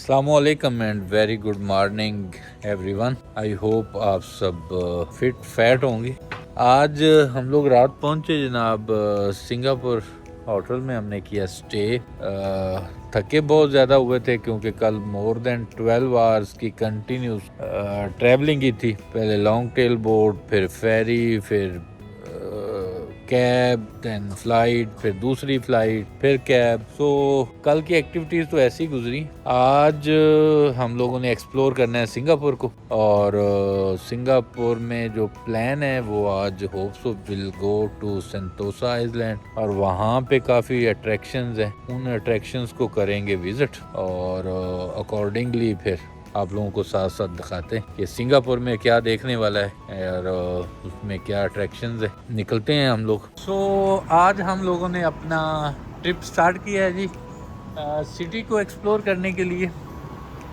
अस्सलामुअलैकुम and very good morning everyone. I hope आप सब फिट फैट होंगे। आज हम लोग रात पहुंचे जनाब सिंगापुर होटल में। हमने किया स्टे। थके बहुत ज़्यादा हुए थे क्योंकि कल मोर देन 12 आवर्स की कंटिन्यूस ट्रैवलिंग की थी। पहले लॉन्ग टेल बोट, फिर फेरी, फिर कैब, देन फ्लाइट, फिर दूसरी फ्लाइट, फिर कैब। सो कल की एक्टिविटीज़ तो ऐसी गुजरी। आज हम लोगों ने एक्सप्लोर करना है सिंगापुर को, और सिंगापुर में जो प्लान है वो आज hopes will go to Sentosa island, और वहाँ पे काफ़ी अट्रैक्शंस हैं। उन अट्रैक्शंस को करेंगे विजिट, और अकॉर्डिंगली फिर आप लोगों को साथ साथ दिखाते हैं कि सिंगापुर में क्या देखने वाला है और उसमें क्या अट्रैक्शंस है। निकलते हैं हम लोग। सो आज हम लोगों ने अपना ट्रिप स्टार्ट किया है जी सिटी को एक्सप्लोर करने के लिए,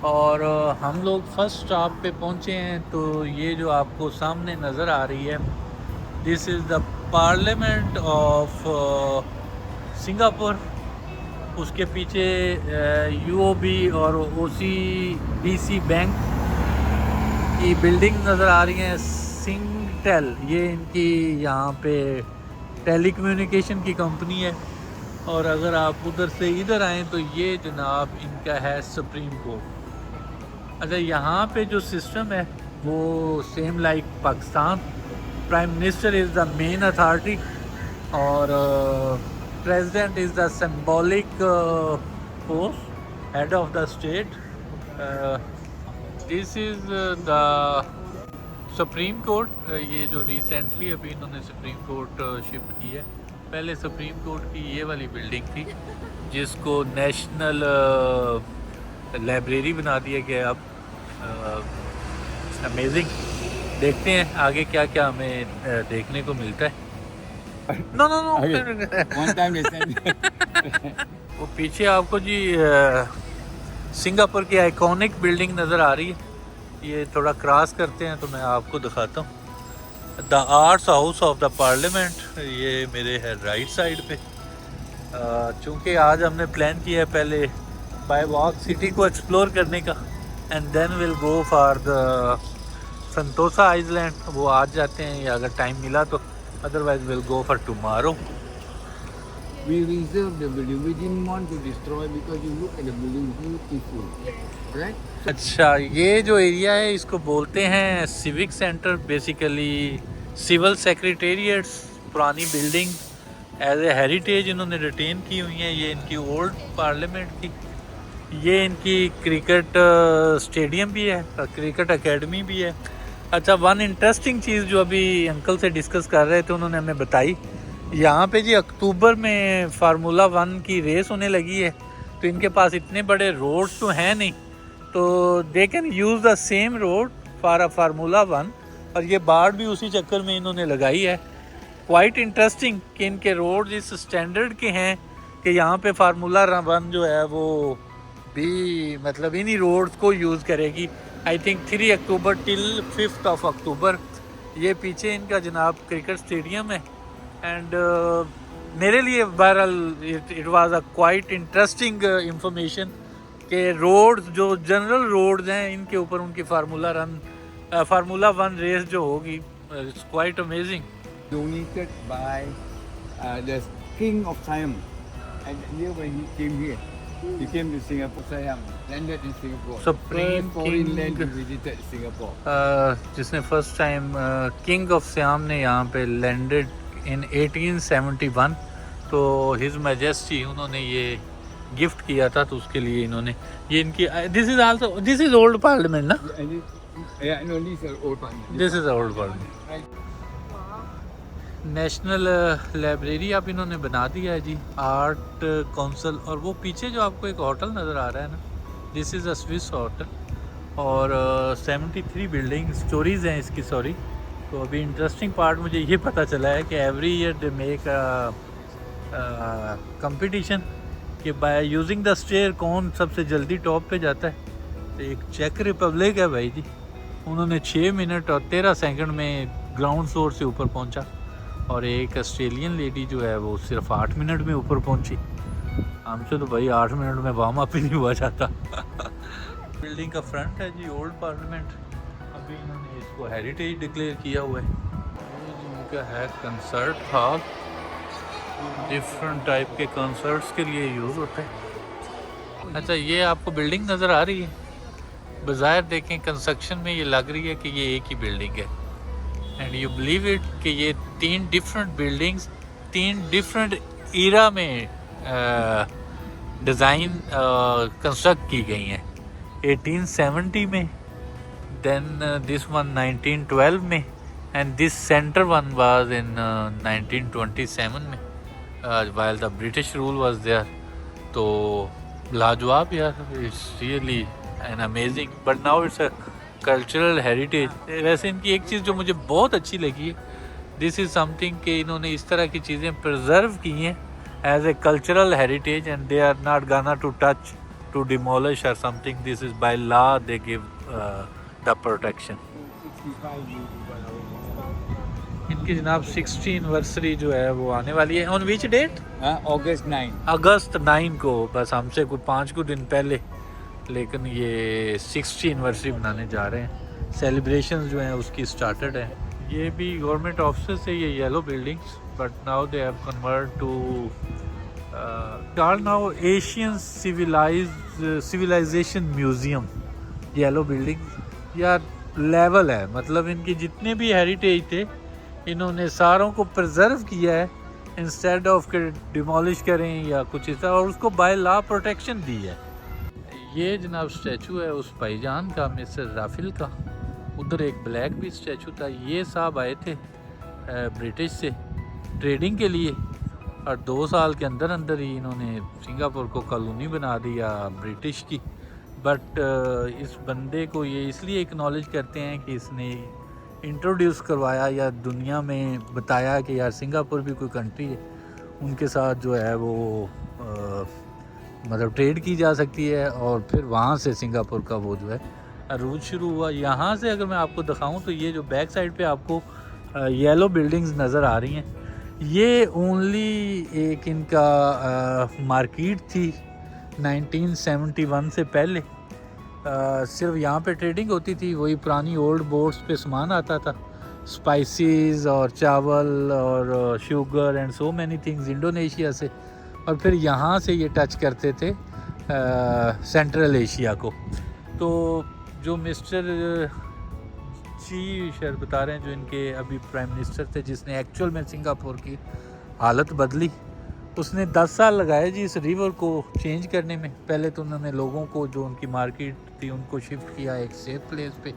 और हम लोग फर्स्ट स्टॉप पे पहुंचे हैं। तो ये जो आपको सामने नज़र आ रही है, this is the parliament of Singapore. उसके पीछे यूओबी और ओसीबीसी बैंक की बिल्डिंग नज़र आ रही है। सिंगटेल, ये इनकी यहाँ पे टेलीकम्युनिकेशन की कंपनी है। और अगर आप उधर से इधर आएँ तो ये जनाब इनका है सुप्रीम कोर्ट। अच्छा, यहाँ पे जो सिस्टम है वो same like Pakistan. Prime minister is the main authority, और President is the symbolic post, head of the state. This is the Supreme Court. ये जो recently अभी इन्होंने Supreme Court शिफ्ट की है। पहले Supreme Court की ये वाली बिल्डिंग थी जिसको नेशनल लाइब्रेरी बना दिया गया अब। अमेजिंग। देखते हैं आगे क्या क्या हमें देखने को मिलता है। नो वन टाइम वो पीछे आपको जी सिंगापुर की आइकॉनिक बिल्डिंग नज़र आ रही है। ये थोड़ा क्रॉस करते हैं तो मैं आपको दिखाता हूँ। The arts house of the parliament, ये मेरे है राइट साइड पे। चूँकि आज हमने प्लान किया है पहले बाय वॉक सिटी को एक्सप्लोर करने का, and then will go for the Sentosa island. वो आज जाते हैं या अगर टाइम मिला तो, otherwise we'll go for tomorrow. We reserved the building. We didn't want to destroy because you look at the building beautiful, right? अच्छा, ये जो एरिया है इसको बोलते हैं सिविक सेंटर। बेसिकली सिविल सेक्रेटेरिएट्स, पुरानी बिल्डिंग एज ए हेरिटेज इन्होंने retain की हुई हैं। ये इनकी ओल्ड पार्लियामेंट थी। ये इनकी क्रिकेट स्टेडियम भी है, क्रिकेट एकेडमी भी है। अच्छा, वन इंटरेस्टिंग चीज़ जो अभी अंकल से डिस्कस कर रहे थे, उन्होंने हमें बताई यहाँ पे जी अक्टूबर में फार्मूला 1 की रेस होने लगी है। तो इनके पास इतने बड़े रोड्स तो हैं नहीं, तो they can use the same road for a formula 1, और ये बाढ़ भी उसी चक्कर में इन्होंने लगाई है। क्वाइट इंटरेस्टिंग कि इनके रोड इस स्टैंडर्ड के हैं कि यहाँ पे फार्मूला 1 जो है वो भी मतलब इन्हीं रोड्स को यूज़ करेगी। I think 3 October till 5 of October. ये पीछे इनका जनाब क्रिकेट स्टेडियम है। एंड मेरे लिए बहरहाल it was a quite interesting information कि रोड्स जो जनरल रोड्स हैं इनके ऊपर उनकी फार्मूला 1 रेस जो होगी, it's quite amazing. Donated by the King of Siam, and when he came here, he came to Singapore. Siam landed in Singapore. Supreme foreign King land visited Singapore. जिसने first time king of SIAM ने यहाँ पे landed in 1871। तो his majesty उन्होंने ये gift किया था, तो उसके लिए इन्होंने ये इनकी दिस इज ओल्ड पार्लियामेंट ना? No, this is old parliament. This is old parliament. National library अब इन्होंने बना दिया है जी, आर्ट काउंसिल। और वो पीछे जो आपको एक होटल नज़र आ रहा है ना, this is a Swiss hotel, और 73 बिल्डिंग स्टोरीज़ हैं इसकी। सॉरी। तो अभी इंटरेस्टिंग पार्ट मुझे ये पता चला है कि every year they make competition कि बाय यूजिंग द स्टेयर कौन सबसे जल्दी टॉप पे जाता है। तो एक चेक रिपब्लिक है भाई जी, उन्होंने 6 मिनट और 13 सेकंड में ग्राउंड फ्लोर से ऊपर पहुंचा, और एक ऑस्ट्रेलियन लेडी जो है वो सिर्फ 8 मिनट में ऊपर पहुंची। हमसे तो भाई 8 मिनट में वार्म अप ही नहीं हुआ जाता। बिल्डिंग का फ्रंट है जी, ओल्ड पार्लियामेंट। अभी इन्होंने इसको हेरिटेज डिक्लेयर किया हुआ है। ये जिनका है कंसर्ट हॉल, डिफरेंट टाइप के कंसर्ट्स के लिए यूज़ होता है। अच्छा, ये आपको बिल्डिंग नज़र आ रही है, बाज़ाहिर देखें कंस्ट्रक्शन में ये लग रही है कि ये एक ही बिल्डिंग है। एंड यू बिलीव इट कि ये 3 डिफरेंट बिल्डिंग्स 3 डिफरेंट ईरा में डिज़ाइन कंस्ट्रक्ट की गई हैं। 1870 में, देन दिस वन 1912 में, and this centre one was in 1927 में, while the British rule was there। तो लाजवाब यार, it's really an amazing, but now it's a cultural heritage. वैसे इनकी एक चीज़ जो मुझे बहुत अच्छी लगी है, दिस इज़ समथिंग कि इन्होंने इस तरह की चीज़ें प्रिजर्व की हैं as a cultural heritage, and they are not gonna touch to, टू डिमोलिश और something. This is by law they give the protection. इनकी जनाब 60 एनिवर्सरी जो है वो आने वाली है। On which date? August 9। अगस्त 9 को, बस हमसे कुछ 5 कुछ दिन पहले, लेकिन ये 60 एनिवर्सरी मनाने जा रहे हैं। सेलिब्रेशंस जो हैं उसकी स्टार्टेड है। ये भी गवर्नमेंट ऑफिस है, ये yellow buildings, but now they have convert to now Asian civilisation museum. Yellow building यार लेवल है, मतलब इनके जितने भी हेरिटेज थे इन्होंने सारों को प्रिजर्व किया है, इंस्टेड ऑफ के डिमोलिश करें या कुछ इस तरह, और उसको बाय लॉ प्रोटेक्शन दी है। ये जनाब स्टैचू है उस भाईजान का, मिस्टर राफिल का। उधर एक ब्लैक भी स्टैचू था। ये साहब आए थे ब्रिटिश से ट्रेडिंग के लिए, और 2 साल के अंदर अंदर ही इन्होंने सिंगापुर को कॉलोनी बना दिया ब्रिटिश की। बट इस बंदे को ये इसलिए एक्नॉलेज करते हैं कि इसने इंट्रोड्यूस करवाया या दुनिया में बताया कि यार सिंगापुर भी कोई कंट्री है, उनके साथ जो है वो मतलब ट्रेड की जा सकती है, और फिर वहाँ से सिंगापुर का वो जो है अरूज शुरू हुआ। यहाँ से अगर मैं आपको दिखाऊं तो ये जो बैक साइड पे आपको येलो बिल्डिंग्स नज़र आ रही हैं, ये ओनली एक इनका मार्केट थी 1971 से पहले। सिर्फ यहाँ पे ट्रेडिंग होती थी, वही पुरानी ओल्ड बोट्स पे सामान आता था, स्पाइसेस और चावल और sugar and so many things Indonesia से, और फिर यहाँ से ये टच करते थे सेंट्रल एशिया को। तो जो मिस्टर ची शायद बता रहे हैं, जो इनके अभी प्राइम मिनिस्टर थे, जिसने एक्चुअल में सिंगापुर की हालत बदली, उसने 10 साल लगाए जी इस रिवर को चेंज करने में। पहले तो उन्होंने लोगों को, जो उनकी मार्केट थी, उनको शिफ्ट किया एक सेफ प्लेस पे,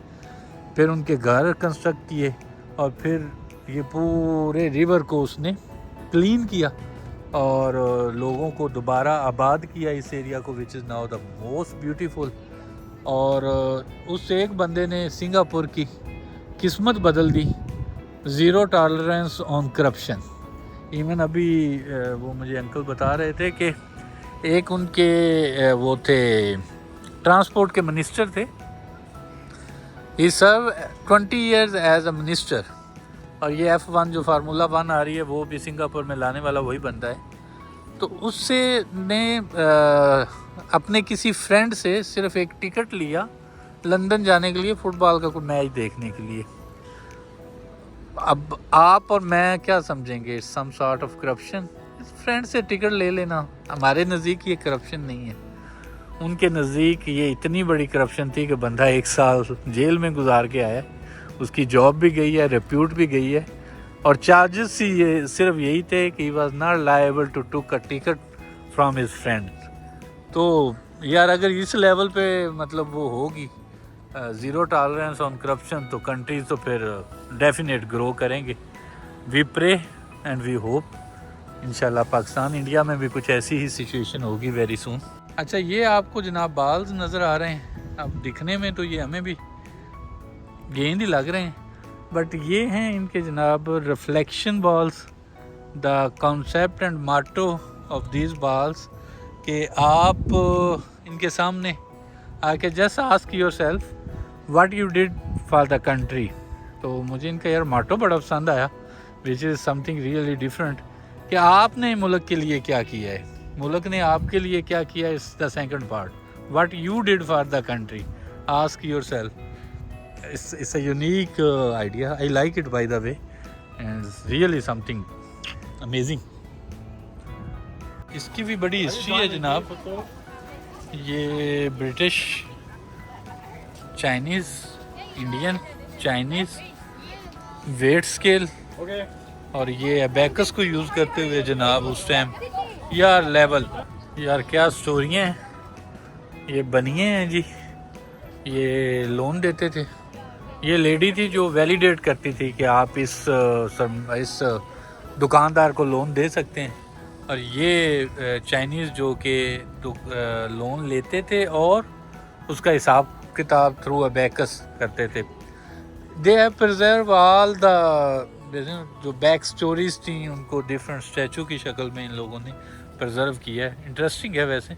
फिर उनके घर कंस्ट्रक्ट किए, और फिर ये पूरे रिवर को उसने क्लीन किया और लोगों को दोबारा आबाद किया इस एरिया को, which is now the most beautiful. और उस एक बंदे ने सिंगापुर की किस्मत बदल दी। Zero tolerance on corruption. Even अभी वो मुझे अंकल बता रहे थे कि एक उनके वो थे ट्रांसपोर्ट के मिनिस्टर थे, ही सर्व 20 years एज अ मिनिस्टर, और ये F1 जो फार्मूला 1 आ रही है वो भी सिंगापुर में लाने वाला वही बंदा है। तो उससे ने अपने किसी फ्रेंड से सिर्फ एक टिकट लिया लंदन जाने के लिए, फुटबॉल का कोई मैच देखने के लिए। अब आप और मैं क्या समझेंगे, some sort of corruption. Friend से टिकट ले लेना, हमारे नज़दीक ये करप्शन नहीं है, उनके नज़दीक ये इतनी बड़ी करप्शन थी कि बंदा 1 साल जेल में गुजार के आया, उसकी जॉब भी गई है, रेप्यूट भी गई है, और चार्जेस ही ये सिर्फ यही थे कि he was not liable to took a ticket from his friend. तो यार अगर इस लेवल पे मतलब वो होगी ज़ीरो टॉलरेंस ऑन करप्शन, तो कंट्रीज तो फिर डेफिनेट ग्रो करेंगे। We pray and we hope इंशाल्लाह पाकिस्तान इंडिया में भी कुछ ऐसी ही सिचुएशन होगी वेरी सून। अच्छा, ये आपको जनाब बाल्स नज़र आ रहे हैं, अब दिखने में तो ये हमें भी गेंद ही लग रहे हैं, बट ये हैं इनके जनाब reflection balls. The concept and माटो ऑफ दिस बॉल्स कि आप इनके सामने आके just ask your self what you did for the country. तो मुझे इनका यार माटो बड़ा पसंद आया, which is something really different, कि आपने मुल्क के लिए क्या किया है, मुल्क ने आपके लिए क्या किया, is the second part, what you did for the country. Ask yourself. It's a unique idea. I like it, by the way, and it's really something amazing. इसकी भी बड़ी हिस्ट्री है जनाब. ये British, Chinese, Indian, Chinese weight scale और ये abacus को use करते हुए जनाब उस टाइम यार लेवल, यार क्या स्टोरियाँ हैं. ये बनिए हैं जी. ये लोन देते थे. ये लेडी थी जो वैलिडेट करती थी कि आप इस दुकानदार को लोन दे सकते हैं. और ये चाइनीज़ जो कि लोन लेते थे और उसका हिसाब किताब थ्रू अबैकस करते थे. They have preserve all the जो बैक स्टोरीज थी उनको डिफरेंट स्टैचू की शक्ल में इन लोगों ने प्रिजर्व किया है. इंटरेस्टिंग है वैसे.